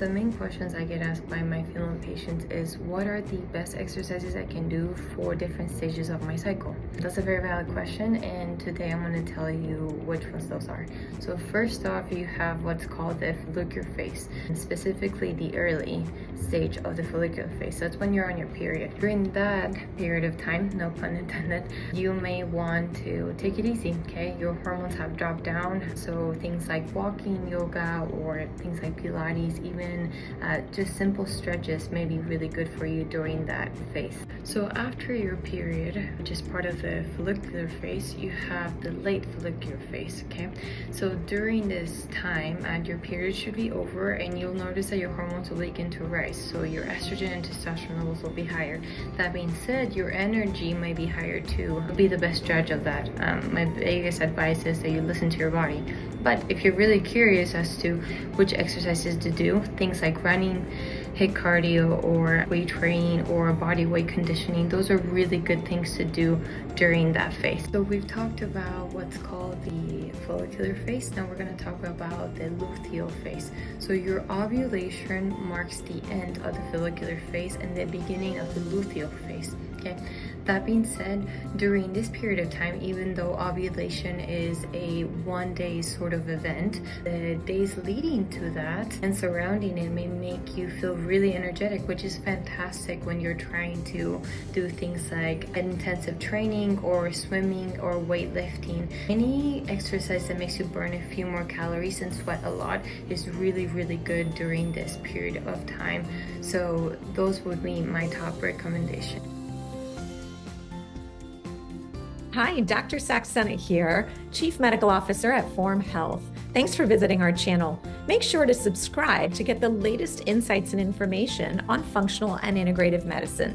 the main questions I get asked by my female patients is what are the best exercises I can do for different stages of my cycle? That's a very valid question, and today I'm going to tell you which ones those are. So first off, you have what's called the follicular phase, and specifically the early stage of the follicular phase. That's when you're on your period. During that period of time, no pun intended, you may want to take it easy, okay? Your hormones have dropped down, so things like walking, yoga, or things like Pilates, even just simple stretches may be really good for you during that phase. So after your period, which is part of the follicular phase, you have the late follicular phase, okay? So during this time, your period should be over, and you'll notice that your hormones will begin to rise. So your estrogen and testosterone levels will be higher. That being said, your energy might be higher too. Be the best judge of that. My biggest advice is that you listen to your body. But if you're really curious as to which exercises to do, things like running, HIIT cardio, or weight training, or body weight conditioning, those are really good things to do during that phase. So we've talked about what's called the follicular phase. Now we're going to talk about the luteal phase. So your ovulation marks the end of the follicular phase and the beginning of the luteal phase. Okay. That being said, during this period of time, even though ovulation is a one-day sort of event, the days leading to that and surrounding it may make you feel really energetic, which is fantastic when you're trying to do things like intensive training or swimming or weightlifting. Any exercise that makes you burn a few more calories and sweat a lot is really, really good during this period of time. So those would be my top recommendations. Hi, Dr. Saxena here, Chief Medical Officer at Form Health. Thanks for visiting our channel. Make sure to subscribe to get the latest insights and information on functional and integrative medicine.